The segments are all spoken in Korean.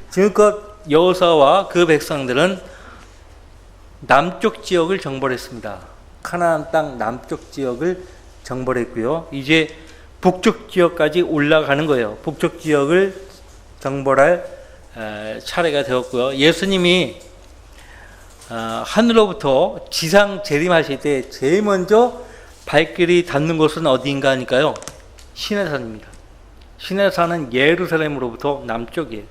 지금껏 여호수아와 그 백성들은 남쪽 지역을 정벌했습니다. 가나안 땅 남쪽 지역을 정벌했고요. 이제 북쪽 지역까지 올라가는 거예요. 북쪽 지역을 정벌할 차례가 되었고요. 예수님이 하늘로부터 지상 재림하실 때 제일 먼저 발길이 닿는 곳은 어디인가 하니까요, 시내산입니다. 시내산은 예루살렘으로부터 남쪽이에요.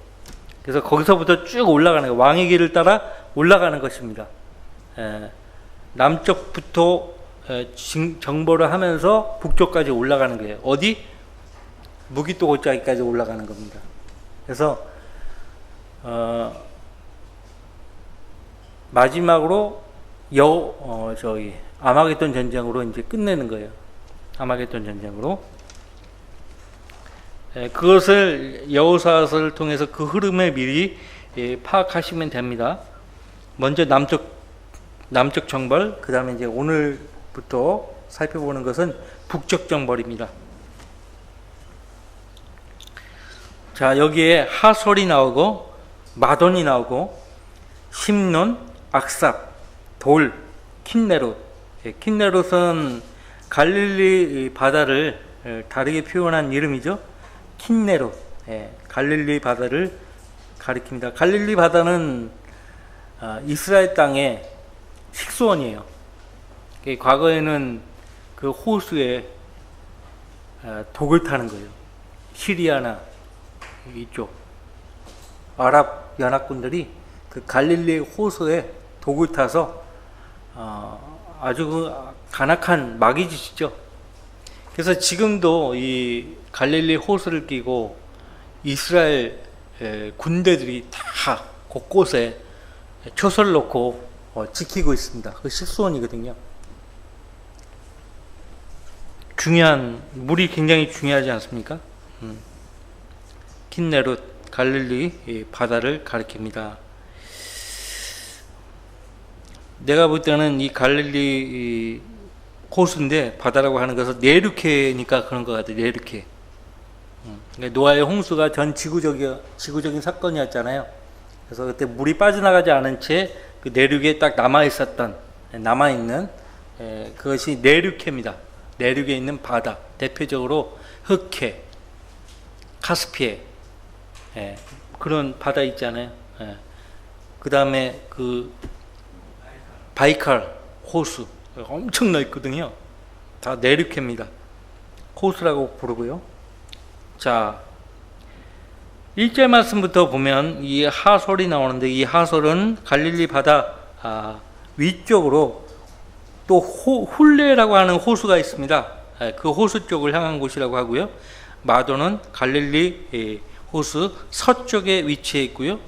그래서 거기서부터 쭉 올라가는 거예요. 왕의 길을 따라 올라가는 것입니다. 남쪽부터 정벌을 하면서 북쪽까지 올라가는 거예요. 어디? 무기토 골짜기까지 올라가는 겁니다. 그래서 마지막으로 아마겟돈 전쟁으로 이제 끝내는 거예요. 아마겟돈 전쟁으로. 그것을 여호수아서를 통해서 그 흐름을 미리 파악하시면 됩니다. 먼저 남쪽 정벌, 그 다음에 이제 오늘부터 살펴보는 것은 북쪽 정벌입니다. 자, 여기에 하솔이 나오고 마돈이 나오고 심논, 악삽, 돌, 킨네롯. 킨네롯은 갈릴리 바다를 다르게 표현한 이름이죠. 킨네롯. 갈릴리 바다를 가리킵니다. 갈릴리 바다는 이스라엘 땅의 식수원이에요. 과거에는 그 호수에 독을 타는 거예요. 시리아나 이쪽 아랍 연합군들이 그 갈릴리 호수에 독을 타서 아주 간악한 마귀짓이죠. 그래서 지금도 이 갈릴리 호수를 끼고 이스라엘 군대들이 다 곳곳에 초소를 놓고 지키고 있습니다. 그 식수원이거든요. 물이 굉장히 중요하지 않습니까? 킨네롯, 갈릴리 바다를 가리킵니다. 내가 볼 때는 이 갈릴리 호수인데 바다라고 하는 것은 네르케니까 그런 것 같아요. 네르케. 노아의 홍수가 전 지구적인 사건이었잖아요. 그래서 그때 물이 빠져나가지 않은 채 그 내륙에 딱 남아있는 그것이 네르케입니다. 내륙에 있는 바다, 대표적으로 흑해, 카스피해, 그런 바다 있잖아요. 그 다음에 그 바이칼 호수 엄청 넓거든요. 다 네르케입니다. 호수라고 부르고요. 자, 1절 말씀부터 보면 이 하솔이 나오는데, 이 하솔은 갈릴리 바다 위쪽으로 또 훌레라고 하는 호수가 있습니다. 그 호수 쪽을 향한 곳이라고 하고요. 마도는 갈릴리 호수 서쪽에 위치해 있고요.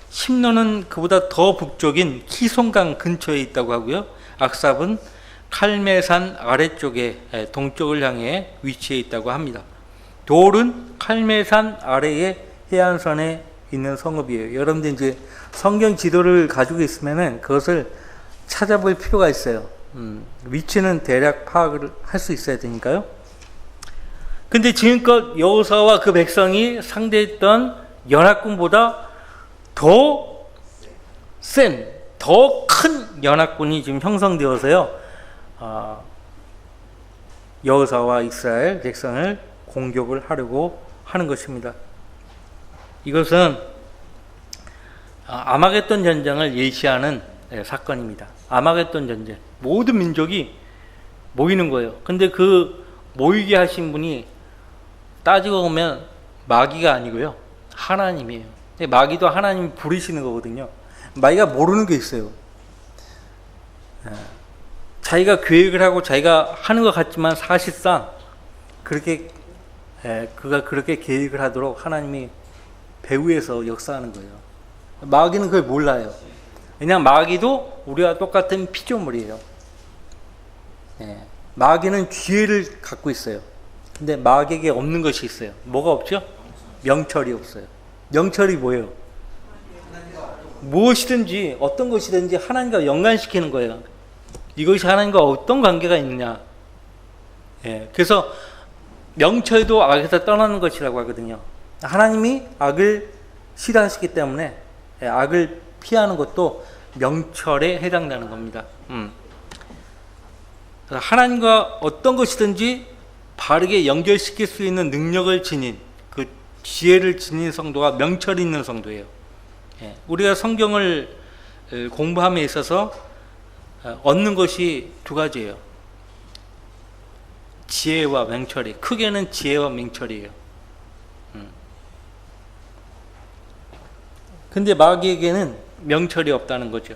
심노는 그보다 더 북쪽인 키손강 근처에 있다고 하고요. 악삽은 칼메산 아래쪽에 동쪽을 향해 위치해 있다고 합니다. 돌은 칼메산 아래의 해안선에 있는 성읍이에요. 여러분들 이제 성경 지도를 가지고 있으면은 그것을 찾아볼 필요가 있어요. 위치는 대략 파악을 할 수 있어야 되니까요. 근데 지금껏 여호수아와 그 백성이 상대했던 연합군보다 더 큰 연합군이 지금 형성되어서요, 여호수아와 이스라엘 백성을 공격을 하려고 하는 것입니다. 이것은 아마겟돈 전쟁을 예시하는 사건입니다. 아마겟돈 전쟁. 모든 민족이 모이는 거예요. 근데 그 모이게 하신 분이 따지고 보면 마귀가 아니고요, 하나님이에요. 마귀도 하나님이 부리시는 거거든요. 마귀가 모르는 게 있어요. 자기가 계획을 하고 자기가 하는 것 같지만 사실상 그가 그렇게 계획을 하도록 하나님이 배후에서 역사하는 거예요. 마귀는 그걸 몰라요. 그냥 마귀도 우리와 똑같은 피조물이에요. 마귀는 기회를 갖고 있어요. 근데 마귀에게 없는 것이 있어요. 뭐가 없죠? 명철이 없어요. 명철이 뭐예요? 무엇이든지 어떤 것이든지 하나님과 연관시키는 거예요. 이것이 하나님과 어떤 관계가 있느냐. 그래서 명철도 악에서 떠나는 것이라고 하거든요. 하나님이 악을 싫어하시기 때문에 악을 피하는 것도 명철에 해당되는 겁니다. 하나님과 어떤 것이든지 바르게 연결시킬 수 있는 능력을 지닌, 그 지혜를 지닌 성도가 명철이 있는 성도예요. 우리가 성경을 공부함에 있어서 얻는 것이 두 가지예요. 지혜와 명철이, 크게는 지혜와 명철이에요. 근데 마귀에게는 명철이 없다는 거죠.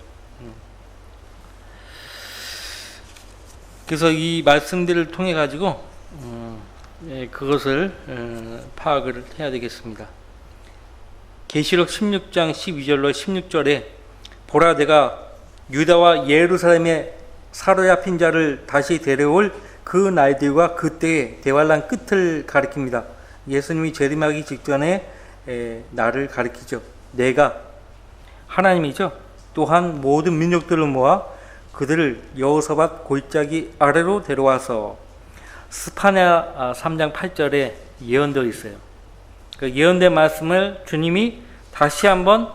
그래서 이 말씀들을 통해 가지고 그것을 파악을 해야 되겠습니다. 계시록 16장 12절로 16절에 보라, 내가 유다와 예루살렘에 사로잡힌 자를 다시 데려올 그 날들과 그때의 대환란 끝을 가리킵니다. 예수님이 재림하기 직전에 나를 가리키죠. 내가 하나님이죠. 또한 모든 민족들을 모아 그들을 여호사밧 골짜기 아래로 데려와서, 스파냐 3장 8절에 예언되어 있어요. 그 예언된 말씀을 주님이 다시 한번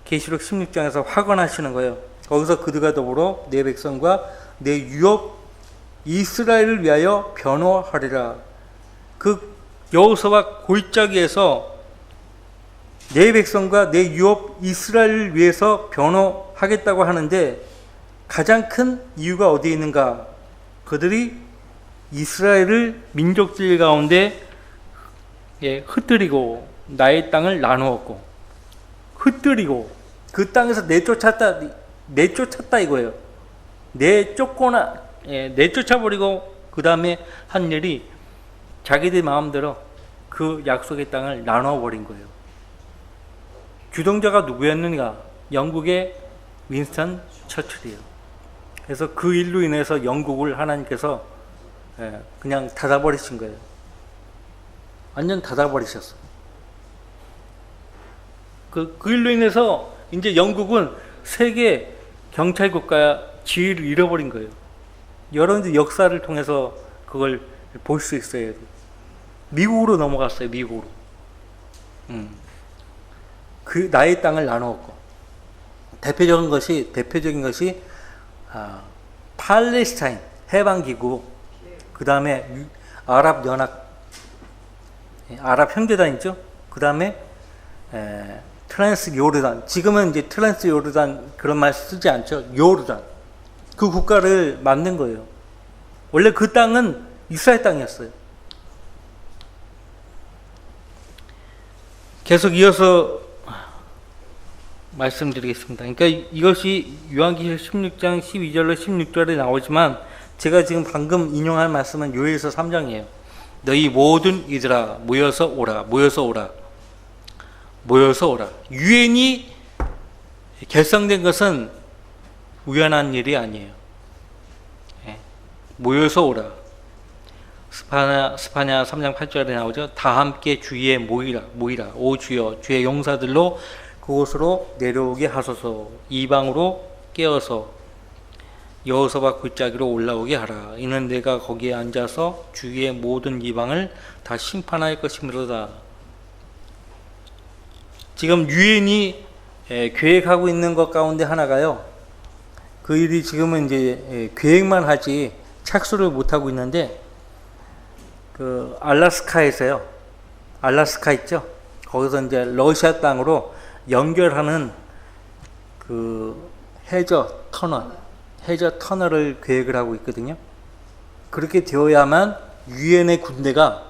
계시록 16장에서 확언하시는 거예요. 거기서 그들과 더불어 내 백성과 내 유업 이스라엘을 위하여 변호하리라. 그 여호사밧 골짜기에서 내 백성과 내 유업 이스라엘을 위해서 변호하겠다고 하는데, 가장 큰 이유가 어디에 있는가? 그들이 이스라엘을 민족들 가운데 흩뜨리고 나의 땅을 나누었고, 흩뜨리고 그 땅에서 내쫓았다 이거예요. 내쫓아버리고 그 다음에 한 일이 자기들 마음대로 그 약속의 땅을 나눠버린 거예요. 주동자가 누구였는가? 영국의 윈스턴 처칠이에요. 그래서 그 일로 인해서 영국을 하나님께서 그냥 닫아버리신 거예요. 완전 닫아버리셨어요. 그 일로 인해서 이제 영국은 세계 경찰 국가 지위를 잃어버린 거예요. 여러분들 역사를 통해서 그걸 볼 수 있어요. 미국으로 넘어갔어요. 미국으로. 그 나의 땅을 나누었고, 대표적인 것이 팔레스타인 해방기구, 그 다음에 아랍연합, 아랍 형제단이죠. 그 다음에 트랜스 요르단, 지금은 이제 트랜스 요르단 그런 말 쓰지 않죠. 요르단, 그 국가를 만든 거예요. 원래 그 땅은 이스라엘 땅이었어요. 계속 이어서 말씀드리겠습니다. 그러니까 이것이 요한계시록 16장 12절로 16절에 나오지만, 제가 지금 방금 인용한 말씀은 요엘서 3장이에요. 너희 모든 이들아 모여서 오라, 모여서 오라, 모여서 오라. 유엔이 결성된 것은 우연한 일이 아니에요. 모여서 오라. 스파냐 3장 8절에 나오죠. 다 함께 주위에 모이라. 오 주여, 주의 용사들로 그곳으로 내려오게 하소서. 이방으로 깨어서 여호사밧 골짜기로 올라오게 하라. 이는 내가 거기에 앉아서 주위의 모든 이방을 다 심판할 것이므로다. 지금 유엔이 계획하고 있는 것 가운데 하나가요, 그 일이 지금은 이제 계획만 하지 착수를 못 하고 있는데, 그 알라스카에서요, 알라스카 있죠? 거기서 이제 러시아 땅으로 연결하는 그 해저 터널을 계획을 하고 있거든요. 그렇게 되어야만 유엔의 군대가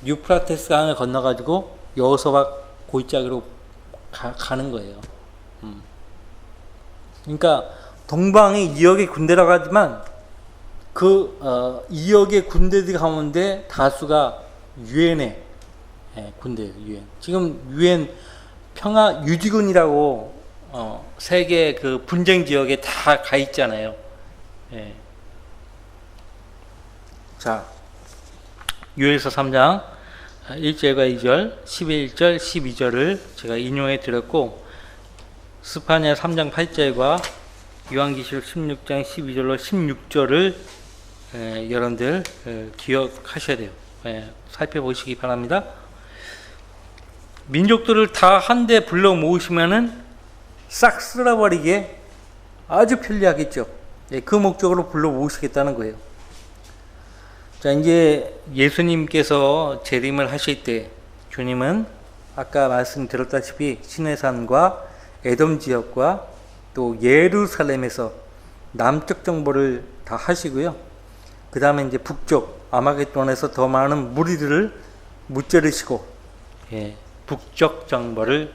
유프라테스 강을 건너가지고 여호사밧 골짜기로 가는 거예요. 그러니까 동방에 2억의 군대라고 하지만 그 2억의 군대들 가운데 다수가 유엔의 군대예요. 유엔. 지금 유엔 평화 유지군이라고 세계 그 분쟁 지역에 다 가 있잖아요. 자, 요엘서 3장 1절과 2절, 11절, 12절을 제가 인용해 드렸고, 스파냐 3장 8절과 요한계시록 16장 12절로 16절을 여러분들 기억하셔야 돼요. 살펴보시기 바랍니다. 민족들을 다 한데 불러 모으시면은 싹 쓸어버리기에 아주 편리하겠죠. 예, 그 목적으로 불러 모으시겠다는 거예요. 자, 이제 예수님께서 재림을 하실 때 주님은 아까 말씀드렸다시피 시내산과 에돔 지역과 또 예루살렘에서 남쪽 정보를 다 하시고요. 그 다음에 이제 북쪽 아마겟돈에서 더 많은 무리들을 무찌르시고, 예, 북쪽 정보를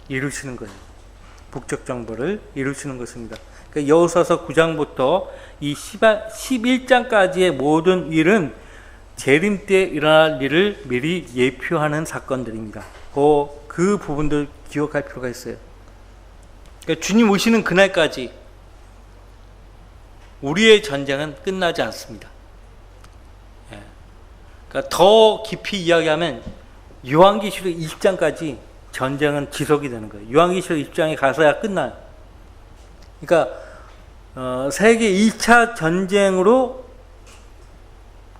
이루시는 거예요. 북쪽 정보를 이루시는 것입니다. 그러니까 여호수아서 9장부터 이 11장까지의 모든 일은 재림 때 일어날 일을 미리 예표하는 사건들입니다. 그 부분들 기억할 필요가 있어요. 그러니까 주님 오시는 그날까지 우리의 전쟁은 끝나지 않습니다. 예. 그러니까 더 깊이 이야기하면 요한계시록 20장까지 전쟁은 지속이 되는 거예요. 요한계시록 20장에 가서야 끝나요. 그러니까 세계 2차 전쟁으로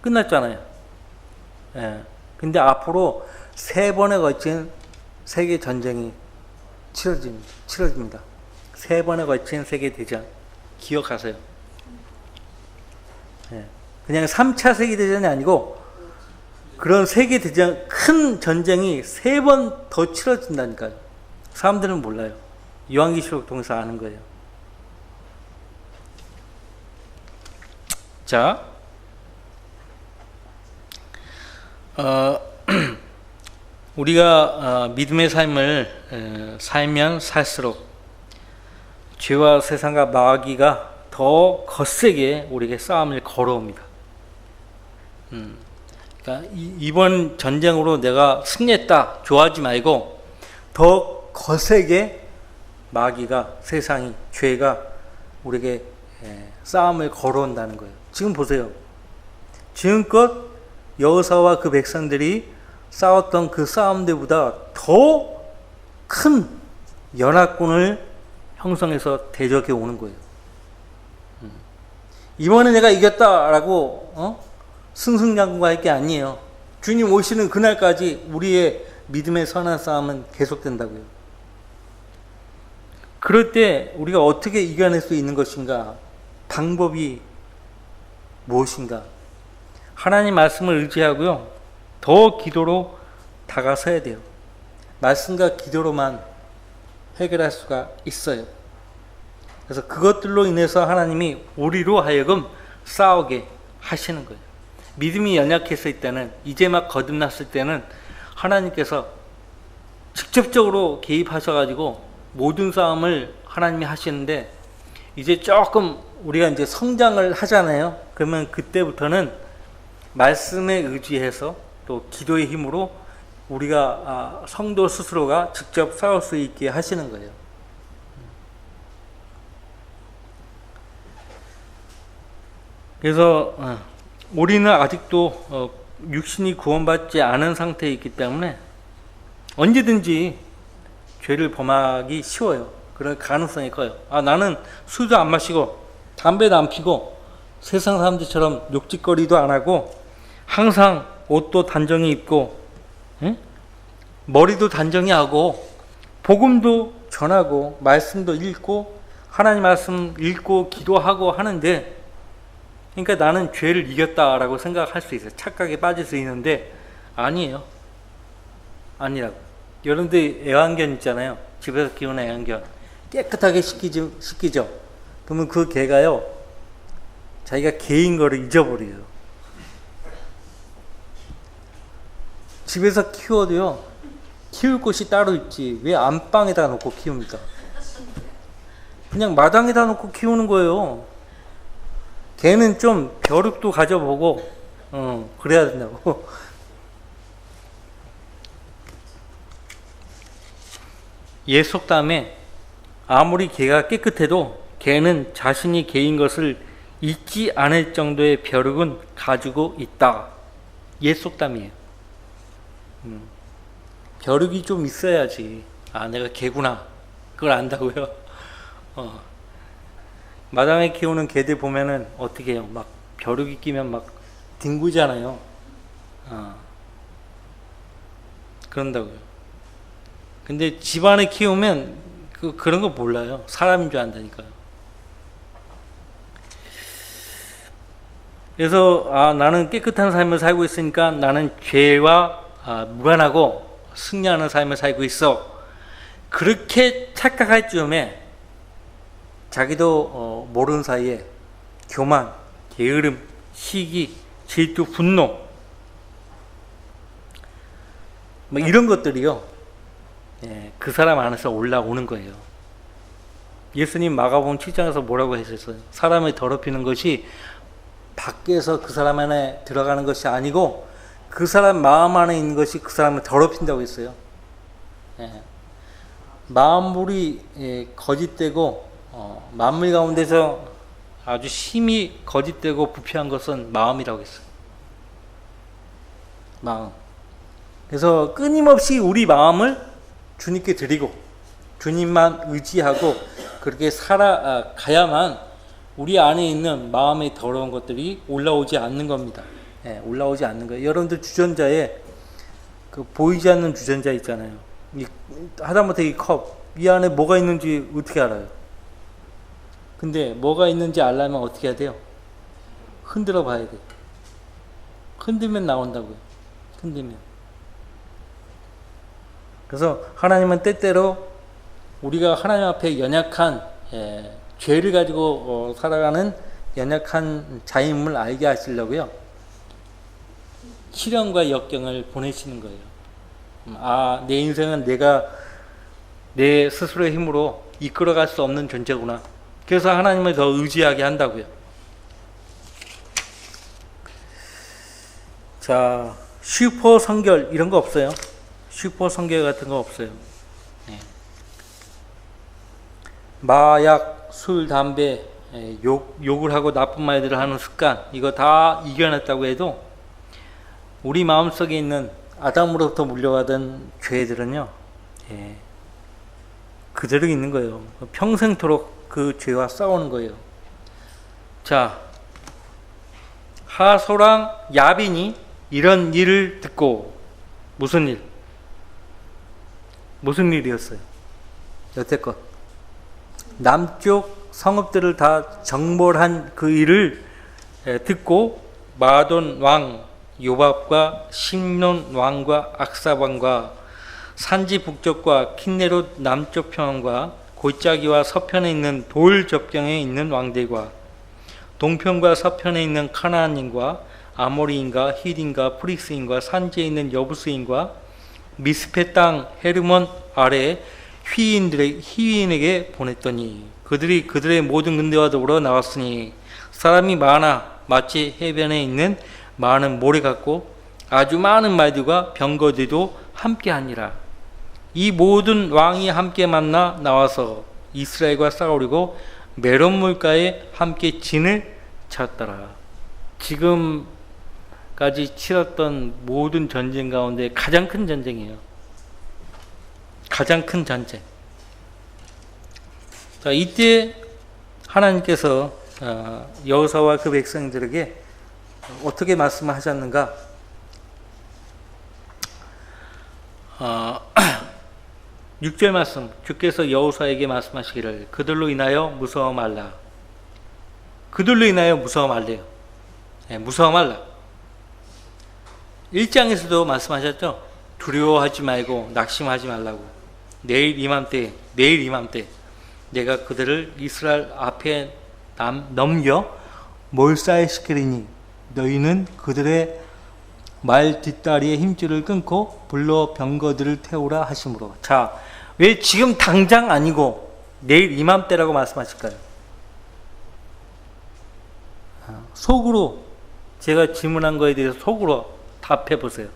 끝났잖아요. 예. 근데 앞으로 3번에 걸친 세계 전쟁이 치러집니다. 3번에 걸친 세계 대전 기억하세요. 예. 그냥 3차 세계 대전이 아니고 그런 세계 대전 큰 전쟁이 3번 더 치러진다니까요. 사람들은 몰라요. 요한계시록 통해서 아는 거예요. 자, 우리가 믿음의 삶을 살면 살수록 죄와 세상과 마귀가 더 거세게 우리에게 싸움을 걸어옵니다. 그러니까 이번 전쟁으로 내가 승리했다 좋아하지 말고 더 거세게 마귀가, 세상이, 죄가 우리에게 싸움을 걸어온다는 거예요. 지금 보세요. 지금껏 여호사와 그 백성들이 싸웠던 그 싸움들보다 더 큰 연합군을 형성해서 대적해 오는 거예요. 이번에 내가 이겼다라고 승승장구할 게 아니에요. 주님 오시는 그날까지 우리의 믿음의 선한 싸움은 계속된다고요. 그럴 때 우리가 어떻게 이겨낼 수 있는 것인가? 방법이 무엇인가? 하나님 말씀을 의지하고요. 더 기도로 다가서야 돼요. 말씀과 기도로만 해결할 수가 있어요. 그래서 그것들로 인해서 하나님이 우리로 하여금 싸우게 하시는 거예요. 믿음이 연약했을 때는, 이제 막 거듭났을 때는 하나님께서 직접적으로 개입하셔가지고 모든 싸움을 하나님이 하시는데, 이제 조금 우리가 이제 성장을 하잖아요. 그러면 그때부터는 말씀에 의지해서 또 기도의 힘으로 우리가 성도 스스로가 직접 싸울 수 있게 하시는 거예요. 그래서 우리는 아직도 육신이 구원받지 않은 상태에 있기 때문에 언제든지 죄를 범하기 쉬워요. 그럴 가능성이 커요. 나는 술도 안 마시고 담배도 안 피고 세상 사람들처럼 욕짓거리도 안 하고 항상 옷도 단정히 입고, 응? 머리도 단정히 하고 복음도 전하고 말씀도 읽고 하나님 말씀 읽고 기도하고 하는데, 그러니까 나는 죄를 이겼다라고 생각할 수 있어요. 착각에 빠질 수 있는데 아니에요. 아니라고. 여러분들 애완견 있잖아요. 집에서 키우는 애완견 깨끗하게 씻기죠. 그러면 그 개가요, 자기가 개인 거를 잊어버려요. 집에서 키워도요, 키울 곳이 따로 있지 왜 안방에다 놓고 키웁니까? 그냥 마당에다 놓고 키우는 거예요. 개는 좀 벼룩도 가져보고 그래야 된다고. 옛 속담에 아무리 개가 깨끗해도 개는 자신이 개인 것을 잊지 않을 정도의 벼룩은 가지고 있다. 옛 속담이에요. 벼룩이 좀 있어야지 내가 개구나 그걸 안다고요. 마당에 키우는 개들 보면은 어떻게 해요? 막 벼룩이 끼면 막 뒹구잖아요. 그런다고요. 근데 집안에 키우면 그런 거 몰라요. 사람인 줄 안다니까요. 그래서 나는 깨끗한 삶을 살고 있으니까 나는 죄와 무관하고 승리하는 삶을 살고 있어. 그렇게 착각할 즈음에 자기도 모르는 사이에 교만, 게으름, 시기, 질투, 분노 뭐 이런 것들이요, 그 사람 안에서 올라오는 거예요. 예수님 마가복음 7장에서 뭐라고 하셨어요? 사람을 더럽히는 것이 밖에서 그 사람 안에 들어가는 것이 아니고 그 사람 마음 안에 있는 것이 그 사람을 더럽힌다고 했어요. 만물이 거짓되고 만물 가운데서 아주 심히 거짓되고 부패한 것은 마음이라고 했어요. 마음. 그래서 끊임없이 우리 마음을 주님께 드리고 주님만 의지하고 그렇게 살아가야만 우리 안에 있는 마음의 더러운 것들이 올라오지 않는 겁니다. 올라오지 않는 거예요. 여러분들 주전자에 그 보이지 않는 주전자 있잖아요. 하다못해 이 컵, 이 안에 뭐가 있는지 어떻게 알아요? 근데 뭐가 있는지 알려면 어떻게 해야 돼요? 흔들어 봐야 돼요. 흔들면 나온다고요. 흔들면. 그래서 하나님은 때때로 우리가 하나님 앞에 연약한 죄를 가지고 살아가는 연약한 자임을 알게 하시려고요, 시련과 역경을 보내시는 거예요. 내 인생은 내가 내 스스로의 힘으로 이끌어갈 수 없는 존재구나. 그래서 하나님을 더 의지하게 한다고요. 자, 슈퍼 성결 이런 거 없어요. 슈퍼 성결 같은 거 없어요. 마약, 술, 담배, 욕을 하고 나쁜 말들을 하는 습관, 이거 다 이겨냈다고 해도 우리 마음속에 있는 아담으로부터 물려받은 죄들은요, 그대로 있는 거예요. 평생토록 그 죄와 싸우는 거예요. 자, 하소랑 야빈이 이런 일을 듣고 무슨 일이었어요? 여태껏 남쪽 성읍들을 다 정벌한 그 일을 듣고 마돈 왕 요밥과 심론 왕과 악삽 왕과 산지 북쪽과 킨네롯 남쪽 평과 골짜기와 서편에 있는 돌 접경에 있는 왕들과 동편과 서편에 있는 카나안인과 아모리인과 히딘과 프리스인과 산지에 있는 여부스인과 미스페 땅 헤르몬 아래 히위인에게 보냈더니 그들이 그들의 모든 군대와 더불어 나왔으니 사람이 많아 마치 해변에 있는 많은 모래 같고 아주 많은 말들과 병거들도 함께하니라. 이 모든 왕이 함께 만나 나와서 이스라엘과 싸우려고 메론 물가에 함께 진을 쳤더라. 지금까지 치렀던 모든 전쟁 가운데 가장 큰 전쟁이에요. 가장 큰 전쟁. 자, 이때 하나님께서 여호사와 그 백성들에게 어떻게 말씀하셨는가? 6절 말씀, 주께서 여호사에게 말씀하시기를 그들로 인하여 무서워 말라. 그들로 인하여 무서워 말래요. 무서워 말라. 1장에서도 말씀하셨죠? 두려워하지 말고 낙심하지 말라고. 내일 이맘때 내가 그들을 이스라엘 앞에 넘겨 몰살시키리니 너희는 그들의 말 뒷다리의 힘줄을 끊고 불러 병거들을 태우라 하심으로. 자, 왜 지금 당장 아니고 내일 이맘때라고 말씀하실까요? 속으로 제가 질문한 거에 대해서 속으로 답해 보세요.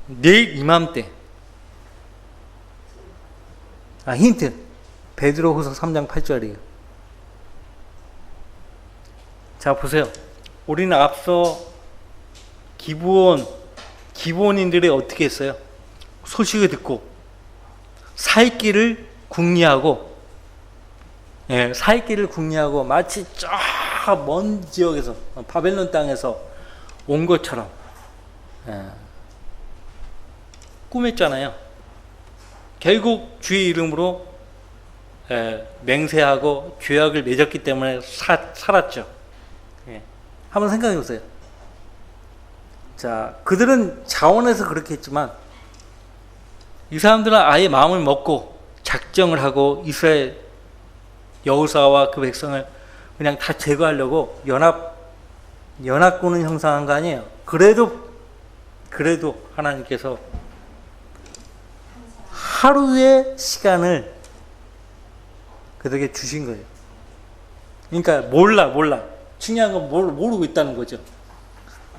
내일 이맘때. 힌트. 베드로후서 3장 8절이에요. 자, 보세요. 우리는 앞서 기브온인들이 어떻게 했어요? 소식을 듣고 살 길을 궁리하고, 마치 저 먼 지역에서 바벨론 땅에서 온 것처럼 꾸몄잖아요. 결국 주의 이름으로 맹세하고 죄악을 맺었기 때문에 살았죠. 예. 한번 생각해 보세요. 자, 그들은 자원해서 그렇게 했지만 이 사람들은 아예 마음을 먹고 작정을 하고 이스라엘 여호사와 그 백성을 그냥 다 제거하려고 연합군을 형성한 거 아니에요. 그래도 하나님께서 하루의 시간을 그들에게 주신 거예요. 그러니까 몰라. 중요한 건 모르고 있다는 거죠.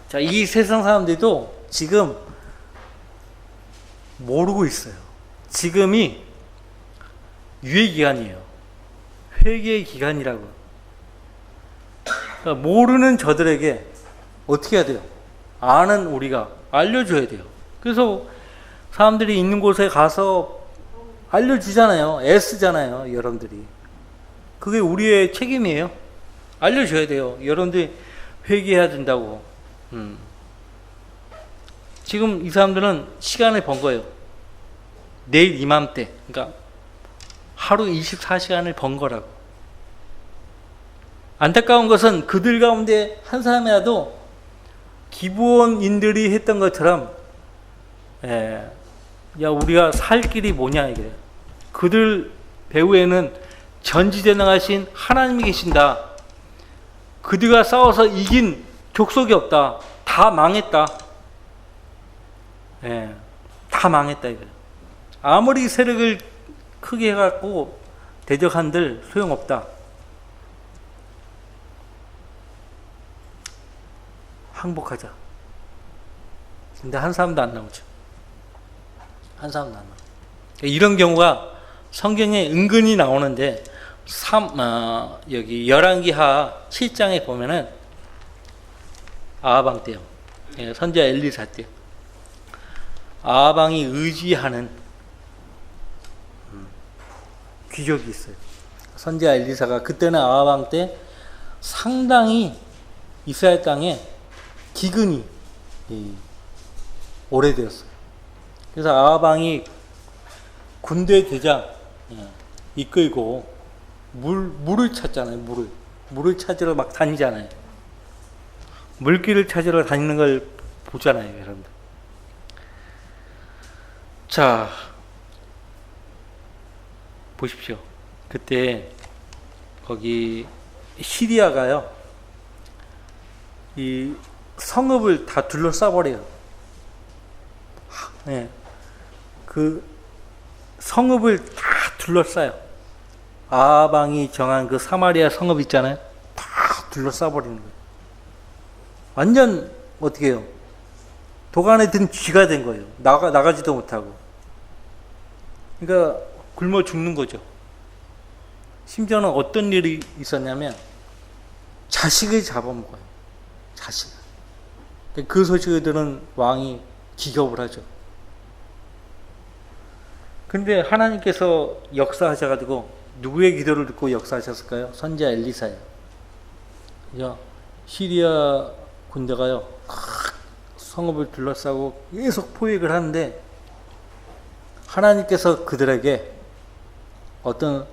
자, 이 세상 사람들도 지금 모르고 있어요. 지금이 유예 기간이에요. 회개의 기간이라고. 그러니까 모르는 저들에게 어떻게 해야 돼요? 아는 우리가 알려줘야 돼요. 그래서 사람들이 있는 곳에 가서 알려주잖아요. 애쓰잖아요. 여러분들이. 그게 우리의 책임이에요. 알려줘야 돼요. 여러분들이 회개해야 된다고. 지금 이 사람들은 시간을 번 거예요. 내일 이맘때. 그러니까 하루 24시간을 번 거라고. 안타까운 것은 그들 가운데 한 사람이라도 기브온인들이 했던 것처럼 야, 우리가 살 길이 뭐냐 이게. 그들 배후에는 전지전능하신 하나님이 계신다. 그들과 싸워서 이긴 족속이 없다. 다 망했다. 다 망했다 이거예요. 아무리 세력을 크게 해갖고 대적한들 소용없다. 항복하자. 근데 한 사람도 안 나오죠. 한 사람도 안 나와요. 이런 경우가 성경에 은근히 나오는데 여기 열왕기하 7장에 보면은 아하방 때요. 선지자 엘리사 때 아하방이 의지하는 기적이 있어요. 선지자 엘리사가 그때는 아하방 때 상당히 이스라엘 땅에 기근이 오래되었어요. 그래서 아하방이 군대 대장 이끌고 물을 찾잖아요. 물을 찾으러 막 다니잖아요. 물길을 찾으러 다니는 걸 보잖아요, 여러분들. 자, 보십시오. 그때 거기 시리아가요, 이 성읍을 다 둘러싸버려요. 그 성읍을 다 둘러싸요. 아하방이 정한 그 사마리아 성읍 있잖아요. 다 둘러싸버리는 거예요. 완전 어떻게 해요? 도간에 든 쥐가 된 거예요. 나가지도 못하고. 그러니까 굶어 죽는 거죠. 심지어는 어떤 일이 있었냐면 자식을 잡아먹어요. 자식을. 그 소식을 들은 왕이 기겁을 하죠. 근데 하나님께서 역사하셔가지고 누구의 기도를 듣고 역사하셨을까요? 선지자 엘리사예요. 그죠? 시리아 군대가요, 성읍을 둘러싸고 계속 포획을 하는데 하나님께서 그들에게 어떤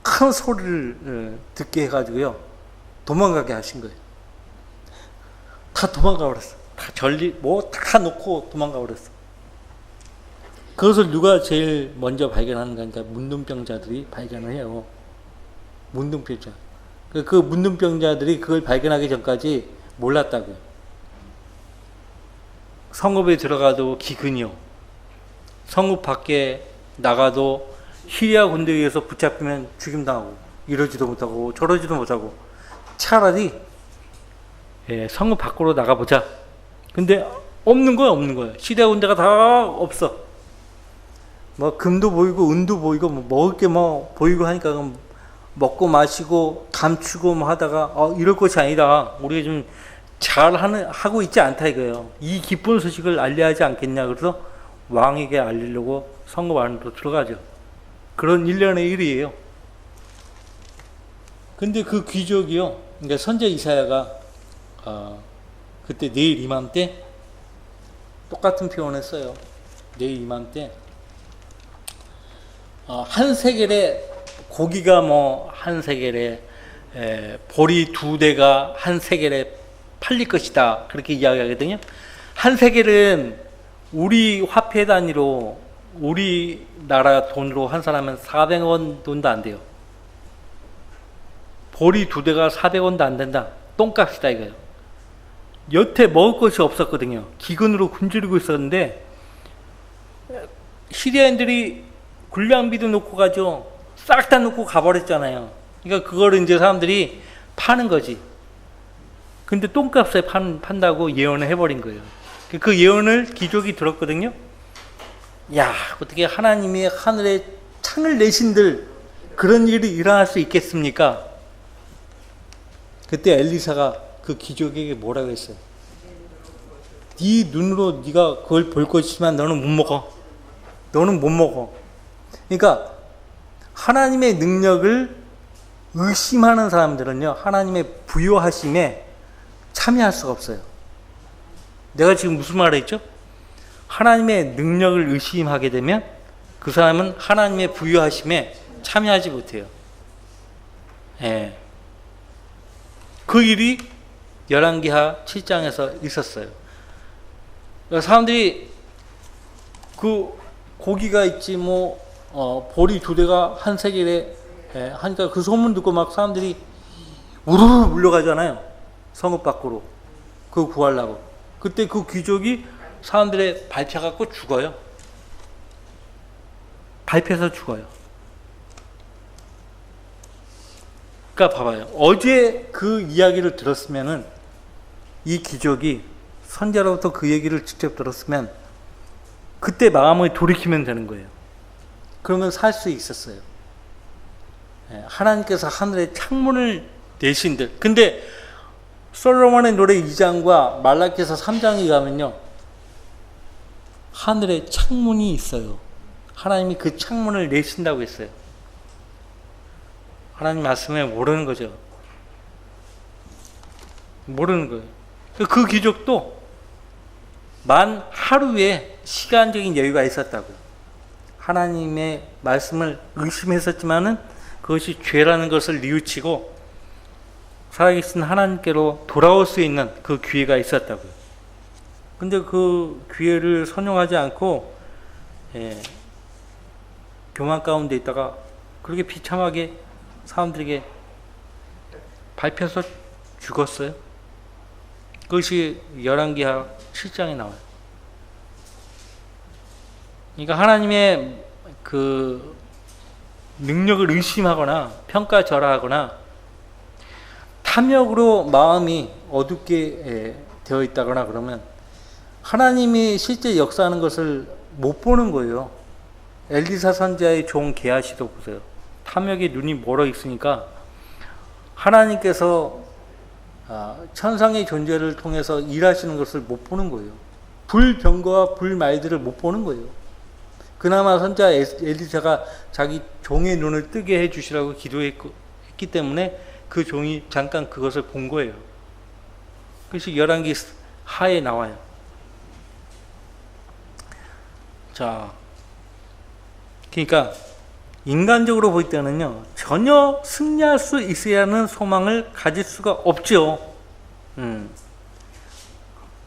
큰 소리를 듣게 해가지고요, 도망가게 하신 거예요. 다 도망가 버렸어. 다 다 놓고 도망가 버렸어. 그것을 누가 제일 먼저 발견하는가 하니까 문둥병자들이 발견을 해요. 문둥병자. 그 문둥병자들이 그걸 발견하기 전까지 몰랐다고요. 성읍에 들어가도 기근이요. 성읍 밖에 나가도 시리아 군대에 의해서 붙잡히면 죽임당하고, 이러지도 못하고 저러지도 못하고, 차라리 성읍 밖으로 나가보자. 근데 없는 거예요. 시리아 군대가 다 없어. 뭐 금도 보이고 은도 보이고 뭐 먹을 게 뭐 보이고 하니까 먹고 마시고 감추고 뭐 하다가 이럴 것이 아니다. 우리가 좀 하고 있지 않다 이거예요. 이 기쁜 소식을 알려야 하지 않겠냐. 그래서 왕에게 알리려고 성읍 안으로 들어가죠. 그런 일련의 일이에요. 근데 그 기적이요, 그러니까 선지자 이사야가 그때 내일 이맘때 똑같은 표현을 써요. 내일 이맘때 한 세겔에 고기가 뭐 한 세겔에 보리 2대가 한 세겔에 팔릴 것이다 그렇게 이야기하거든요. 한 세겔은 우리 화폐 단위로 우리나라 돈으로 한 사람은 400원 돈도 안 돼요. 보리 2대가 400원도 안 된다. 똥값이다 이거예요. 여태 먹을 것이 없었거든요. 기근으로 굶주리고 있었는데 시리아인들이 군량비도 놓고 가죠. 싹 다 놓고 가버렸잖아요. 그러니까 그거를 이제 사람들이 파는 거지. 근데 똥값에 판다고 예언을 해버린 거예요. 그 예언을 기족이 들었거든요. 야, 어떻게 하나님이 하늘에 창을 내신들 그런 일이 일어날 수 있겠습니까? 그때 엘리사가 그 기족에게 뭐라고 했어요? 네 눈으로 네가 그걸 볼 것이지만 너는 못 먹어. 너는 못 먹어. 그러니까 하나님의 능력을 의심하는 사람들은요, 하나님의 부요하심에 참여할 수가 없어요. 내가 지금 무슨 말을 했죠? 하나님의 능력을 의심하게 되면 그 사람은 하나님의 부요하심에 참여하지 못해요. 예. 그 일이 열왕기하 7장에서 있었어요. 사람들이 그 고기가 있지 뭐 보리 2대가 한 세겔에 하니까 그 소문 듣고 막 사람들이 우르르 물려가잖아요. 성읍 밖으로 그거 구하려고. 그때 그 귀족이 사람들의 밟혀갖고 죽어요. 밟혀서 죽어요. 그러니까 봐봐요. 어제 그 이야기를 들었으면은 이 귀족이 선자로부터 그 얘기를 직접 들었으면 그때 마음을 돌이키면 되는 거예요. 그러면 살 수 있었어요. 하나님께서 하늘에 창문을 내신들. 근데 솔로몬의 노래 2장과 말라기서 3장에 가면요, 하늘에 창문이 있어요. 하나님이 그 창문을 내신다고 했어요. 하나님 말씀에 모르는 거죠. 모르는 거예요. 그 귀족도 만 하루에 시간적인 여유가 있었다고요. 하나님의 말씀을 의심했었지만은 그것이 죄라는 것을 뉘우치고 살아계신 하나님께로 돌아올 수 있는 그 기회가 있었다고요. 근데 그 기회를 선용하지 않고 교만 가운데 있다가 그렇게 비참하게 사람들에게 밟혀서 죽었어요. 그것이 열왕기하 7장에 나와요. 그러니까 하나님의 그 능력을 의심하거나 평가절하하거나 탐욕으로 마음이 어둡게 되어 있다거나 그러면 하나님이 실제 역사하는 것을 못 보는 거예요. 엘리사 선지자의 종 게하시도 보세요. 탐욕에 눈이 멀어 있으니까 하나님께서 천상의 존재를 통해서 일하시는 것을 못 보는 거예요. 불병거와 불말들을 못 보는 거예요. 그나마 선지자 엘리사가 자기 종의 눈을 뜨게 해주시라고 기도했기 때문에 그 종이 잠깐 그것을 본 거예요. 그것이 열왕기 하에 나와요. 자, 그러니까 인간적으로 볼 때는요, 전혀 승리할 수 있어야하는 소망을 가질 수가 없죠.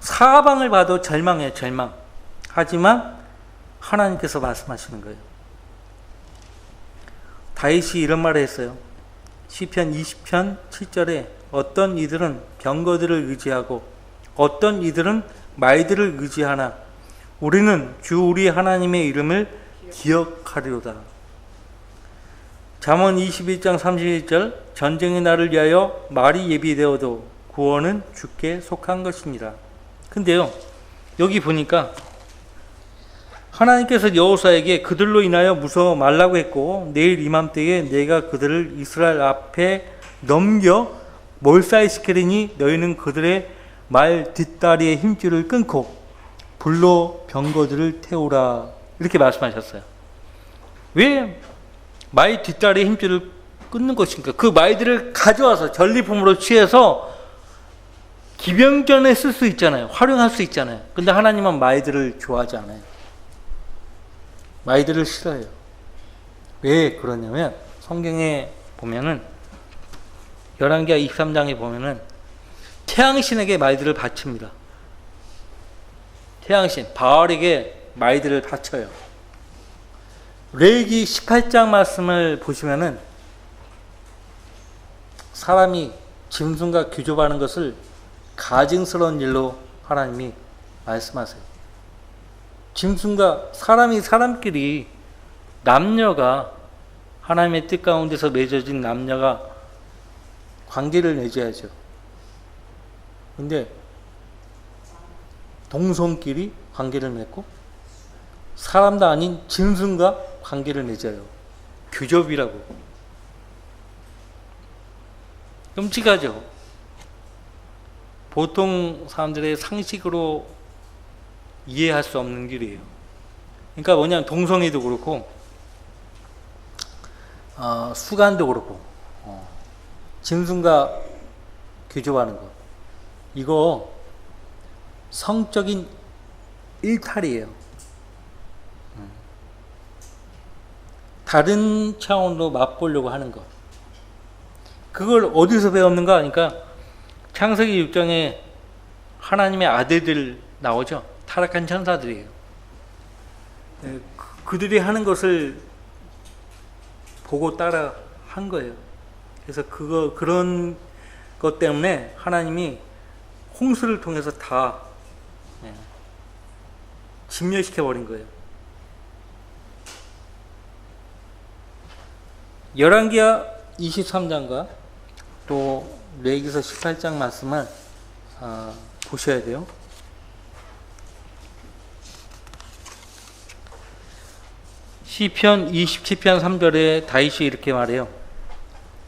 사방을 봐도 절망이에요, 절망. 하지만 하나님께서 말씀하시는 거예요. 다윗이 이런 말을 했어요. 시편 20편 7절에 어떤 이들은 병거들을 의지하고 어떤 이들은 말들을 의지하나 우리는 주 우리 하나님의 이름을 기억하리로다. 잠언 21장 31절 전쟁의 날을 위하여 말이 예비되어도 구원은 주께 속한 것입니다. 근데요, 여기 보니까 하나님께서 여호수아에게 그들로 인하여 무서워 말라고 했고 내일 이맘때에 내가 그들을 이스라엘 앞에 넘겨 몰살시키리니 너희는 그들의 말 뒷다리의 힘줄을 끊고 불로 병거들을 태우라. 이렇게 말씀하셨어요. 왜 말 뒷다리의 힘줄을 끊는 것인가? 그 말들을 가져와서 전리품으로 취해서 기병전에 쓸 수 있잖아요. 활용할 수 있잖아요. 근데 하나님은 말들을 좋아하지 않아요. 말들을 싫어해요. 왜 그러냐면 성경에 보면은 열왕기하 23장에 보면은 태양신에게 말들을 바칩니다. 태양신 바알에게 말들을 바쳐요. 레위기 18장 말씀을 보시면은 사람이 짐승과 규조하는 것을 가증스러운 일로 하나님이 말씀하세요. 짐승과 사람끼리 남녀가 하나님의 뜻 가운데서 맺어진 남녀가 관계를 맺어야죠. 근데 동성끼리 관계를 맺고 사람도 아닌 짐승과 관계를 맺어요. 규접이라고. 끔찍하죠. 보통 사람들의 상식으로 이해할 수 없는 길이에요. 그러니까 뭐냐면 동성애도 그렇고 수간도 그렇고 짐승과 규조하는 것, 이거 성적인 일탈이에요. 다른 차원으로 맛보려고 하는 것. 그걸 어디서 배웠는가 하니까 창세기 6장에 하나님의 아들들 나오죠. 타락한 천사들이에요. 그들이 하는 것을 보고 따라 한 거예요. 그래서 그런 것 때문에 하나님이 홍수를 통해서 다 진멸시켜 버린 거예요. 열왕기하 23장과 또 레위기서 18장 말씀을 보셔야 돼요. 시편 27편 3절에 다윗이 이렇게 말해요.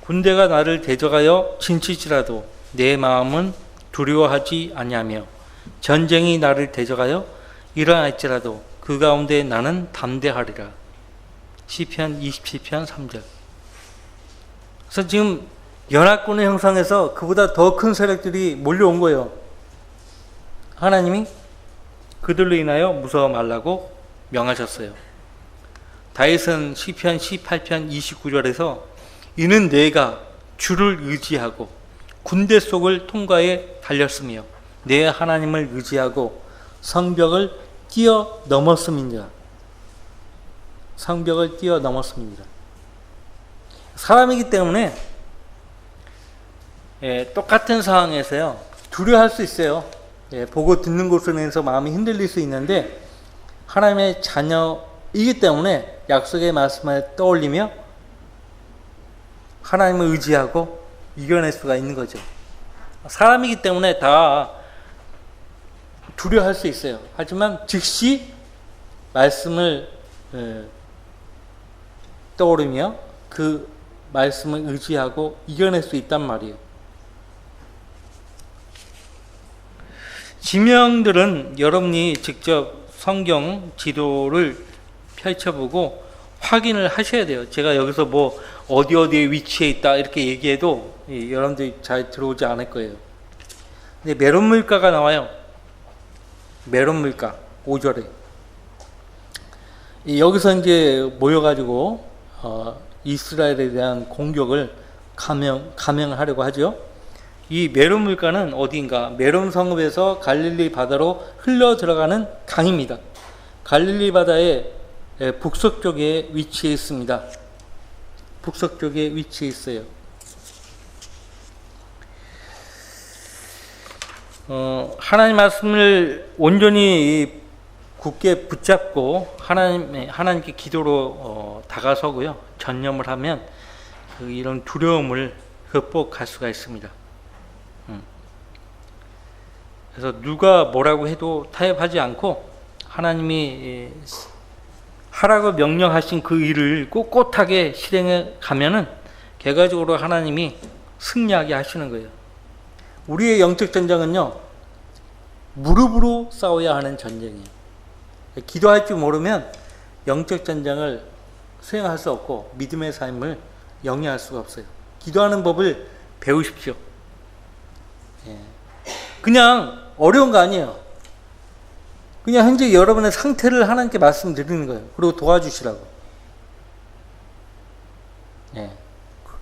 군대가 나를 대적하여 진치지라도 내 마음은 두려워하지 아니하며 전쟁이 나를 대적하여 일어날지라도 그 가운데 나는 담대하리라. 시편 27편 3절. 그래서 지금 연합군을 형성해서 그보다 더 큰 세력들이 몰려온 거예요. 하나님이 그들로 인하여 무서워 말라고 명하셨어요. 다윗은 시편 18편 29절에서 이는 내가 주를 의지하고 군대 속을 통과해 달렸으며 내 하나님을 의지하고 성벽을 뛰어넘었음이니라. 성벽을 뛰어넘었습니다. 사람이기 때문에 똑같은 상황에서요 두려워할 수 있어요. 보고 듣는 것으로 인해서 마음이 흔들릴 수 있는데 하나님의 자녀이기 때문에 약속의 말씀을 떠올리며 하나님을 의지하고 이겨낼 수가 있는 거죠. 사람이기 때문에 다 두려워할 수 있어요. 하지만 즉시 말씀을 떠오르며 그 말씀을 의지하고 이겨낼 수 있단 말이에요. 지명들은 여러분이 직접 성경 지도를 펼쳐보고 확인을 하셔야 돼요. 제가 여기서 뭐 어디에 위치해 있다 이렇게 얘기해도 여러분들이 잘 들어오지 않을 거예요. 근데 메론물가가 나와요. 메론물가 5절에 여기서 이제 모여가지고 이스라엘에 대한 공격을 감행하려고 하죠. 이 메론 물가는 어디인가? 메론 성읍에서 갈릴리 바다로 흘러 들어가는 강입니다. 갈릴리 바다의 북서쪽에 위치해 있습니다. 북서쪽에 위치해 있어요. 하나님 말씀을 온전히 굳게 붙잡고 하나님께 기도로 다가서고요. 전념을 하면 이런 두려움을 극복할 수가 있습니다. 그래서 누가 뭐라고 해도 타협하지 않고 하나님이 하라고 명령하신 그 일을 꼿꼿하게 실행해 가면은 결과적으로 하나님이 승리하게 하시는 거예요. 우리의 영적 전쟁은요, 무릎으로 싸워야 하는 전쟁이에요. 기도할 줄 모르면 영적 전쟁을 수행할 수 없고 믿음의 삶을 영위할 수가 없어요. 기도하는 법을 배우십시오. 그냥 어려운 거 아니에요. 그냥 현재 여러분의 상태를 하나님께 말씀드리는 거예요. 그리고 도와주시라고. 예.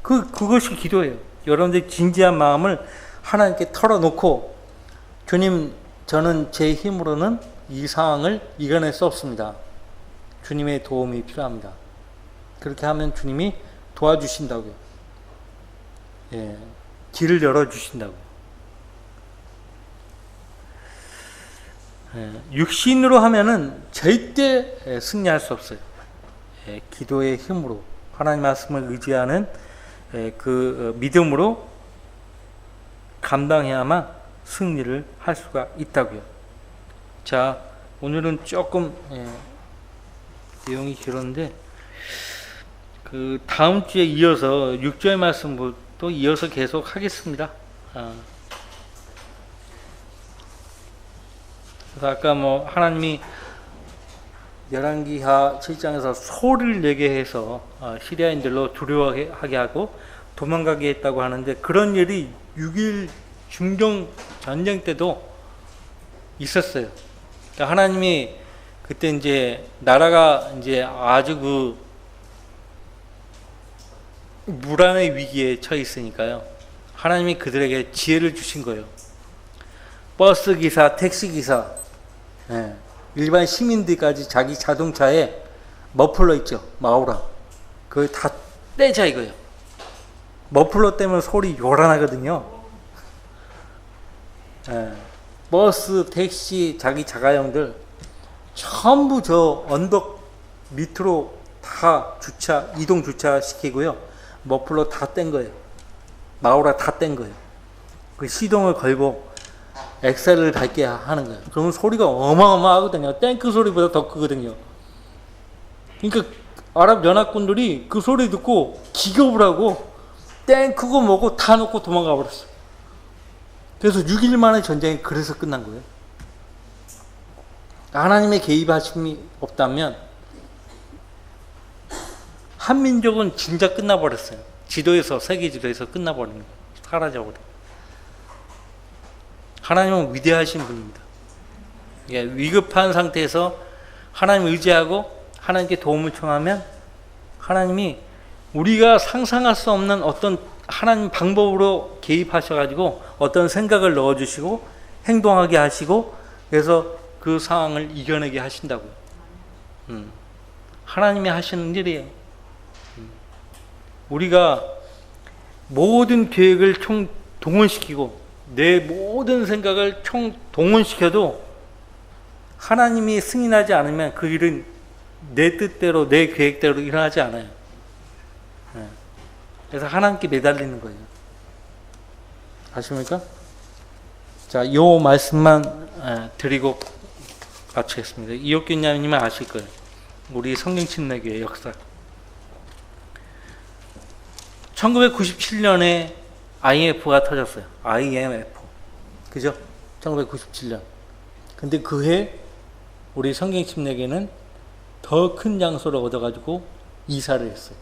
그것이 기도예요. 여러분들의 진지한 마음을 하나님께 털어놓고, 주님, 저는 제 힘으로는 이 상황을 이겨낼 수 없습니다. 주님의 도움이 필요합니다. 그렇게 하면 주님이 도와주신다고요. 예. 길을 열어주신다고요. 예. 육신으로 하면은 절대 승리할 수 없어요. 예. 기도의 힘으로, 하나님 말씀을 의지하는 그 믿음으로 감당해야만 승리를 할 수가 있다고요. 자, 오늘은 조금 내용이 길었는데, 그 다음 주에 이어서 6절 말씀부터 이어서 계속 하겠습니다. 그래서 아까 하나님이 열왕기하 7장에서 소리를 내게 해서 시리아인들로 두려워하게 하고 도망가게 했다고 하는데, 그런 일이 6.1 중동 전쟁 때도 있었어요. 그러니까 하나님이 그때 이제 나라가 이제 아주 그 무란의 위기에 처해 있으니까요. 하나님이 그들에게 지혜를 주신 거예요. 버스 기사, 택시 기사, 일반 시민들까지 자기 자동차에 머플러 있죠, 마우라. 그걸 다 떼자 이거예요. 머플러 때문에 소리 요란하거든요. 버스, 택시, 자기 자가용들 전부 저 언덕 밑으로 다 이동 주차 시키고요. 머플러 다 뗀 거예요. 마우라 다 뗀 거예요. 그 시동을 걸고 엑셀을 밟게 하는 거예요. 그러면 소리가 어마어마하거든요. 탱크 소리보다 더 크거든요. 그러니까 아랍 연합군들이 그 소리 듣고 기겁을 하고 탱크고 뭐고 다 놓고 도망가 버렸어요. 그래서 6일 만의 전쟁이 그래서 끝난 거예요. 하나님의 개입하심이 없다면 한민족은 진짜 끝나버렸어요. 지도에서, 세계 지도에서 끝나버린 거예요. 사라져버려요. 하나님은 위대하신 분입니다. 위급한 상태에서 하나님 의지하고 하나님께 도움을 청하면 하나님이 우리가 상상할 수 없는 어떤 하나님 방법으로 개입하셔가지고 어떤 생각을 넣어주시고 행동하게 하시고, 그래서 그 상황을 이겨내게 하신다고요. 하나님이 하시는 일이에요. 우리가 모든 계획을 총 동원시키고 내 모든 생각을 총 동원시켜도 하나님이 승인하지 않으면 그 일은 내 뜻대로, 내 계획대로 일어나지 않아요. 그래서 하나님께 매달리는 거예요. 아십니까? 자, 요 말씀만 드리고 마치겠습니다. 이옥균님은 아실 거예요. 우리 성경침례교회 역사. 1997년에 IMF가 터졌어요. IMF. 그죠? 1997년. 근데 그 해 우리 성경침례교회는 더 큰 장소를 얻어가지고 이사를 했어요.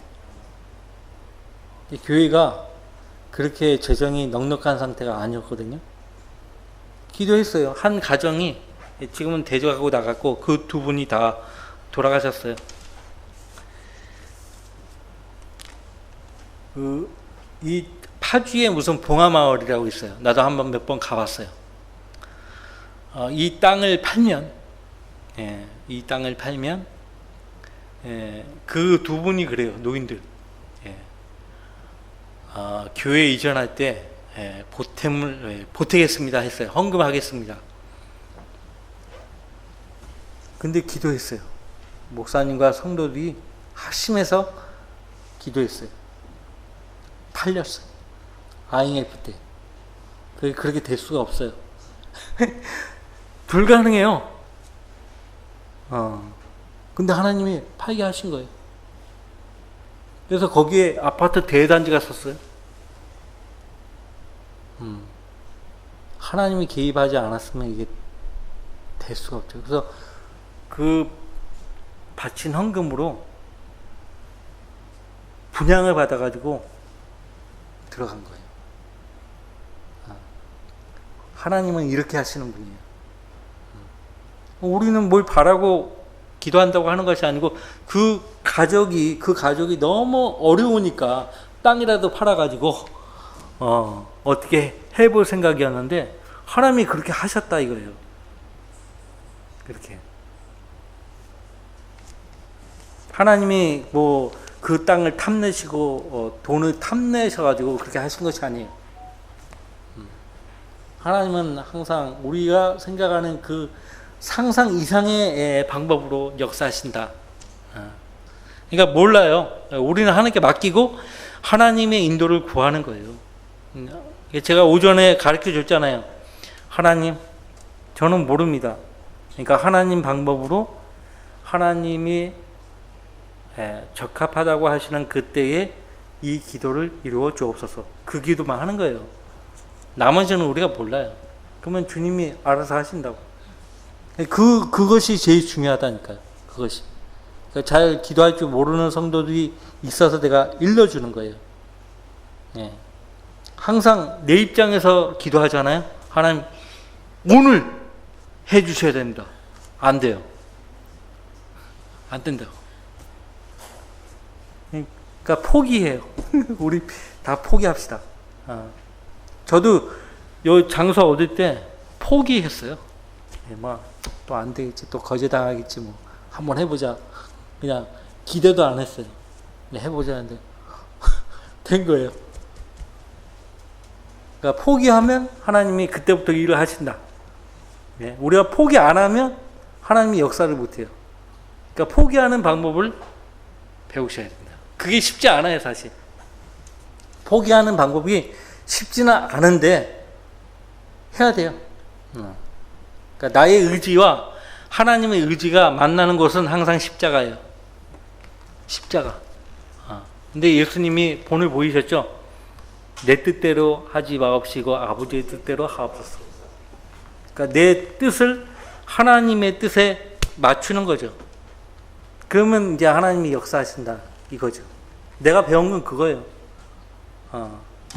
교회가 그렇게 재정이 넉넉한 상태가 아니었거든요. 기도했어요. 한 가정이 지금은 대적하고 나갔고 그 두 분이 다 돌아가셨어요. 이 파주에 무슨 봉화마을이라고 있어요. 나도 한번 몇 번 가봤어요. 이 땅을 팔면, 그 두 분이 그래요. 노인들. 교회 이전할 때 보탬을 보태겠습니다 했어요. 헌금하겠습니다. 근데 기도했어요. 목사님과 성도들이 합심해서 기도했어요. 팔렸어요. IMF 때. 그렇게 될 수가 없어요. 불가능해요. 근데 하나님이 팔게 하신 거예요. 그래서 거기에 아파트 대단지가 섰어요. 하나님이 개입하지 않았으면 이게 될 수가 없죠. 그래서 그 바친 헌금으로 분양을 받아가지고 들어간 거예요. 하나님은 이렇게 하시는 분이에요. 우리는 뭘 바라고 기도한다고 하는 것이 아니고 그 가족이 너무 어려우니까 땅이라도 팔아가지고 어떻게 해볼 생각이었는데 하나님이 그렇게 하셨다 이거예요. 그렇게 하나님이 뭐 그 땅을 탐내시고 돈을 탐내셔가지고 그렇게 하신 것이 아니에요. 하나님은 항상 우리가 생각하는 그 상상 이상의 방법으로 역사하신다. 그러니까 몰라요. 우리는 하나님께 맡기고 하나님의 인도를 구하는 거예요. 제가 오전에 가르쳐 줬잖아요. 하나님, 저는 모릅니다. 그러니까 하나님 방법으로 하나님이 적합하다고 하시는 그때에 이 기도를 이루어 주옵소서. 그 기도만 하는 거예요. 나머지는 우리가 몰라요. 그러면 주님이 알아서 하신다고. 그것이 제일 중요하다니까요. 그것이. 그러니까 잘 기도할 줄 모르는 성도들이 있어서 내가 일러주는 거예요. 예. 항상 내 입장에서 기도하잖아요. 하나님, 오늘 해 주셔야 됩니다. 안 돼요. 안 된다고. 그러니까 포기해요. 우리 다 포기합시다. 저도 요 장소 얻을 때 포기했어요. 또 안 되겠지, 또 거절당하겠지, 뭐 한번 해보자. 그냥 기대도 안 했어요. 그냥 해보자 하는데 된 거예요. 그러니까 포기하면 하나님이 그때부터 일을 하신다. 우리가 포기 안 하면 하나님이 역사를 못 해요. 그러니까 포기하는 방법을 배우셔야 됩니다. 그게 쉽지 않아요, 사실. 포기하는 방법이 쉽지는 않은데 해야 돼요. 그러니까 나의 의지와 하나님의 의지가 만나는 곳은 항상 십자가예요. 십자가. 근데 예수님이 본을 보이셨죠? 내 뜻대로 하지 마옵시고 아버지의 뜻대로 하옵소서. 그러니까 내 뜻을 하나님의 뜻에 맞추는 거죠. 그러면 이제 하나님이 역사하신다 이거죠. 내가 배운 건 그거예요.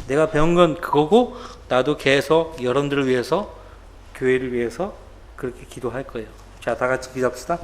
내가 배운 건 그거고 나도 계속 여러분들을 위해서 교회를 위해서 그렇게 기도할 거예요. 자, 다 같이 기도합시다.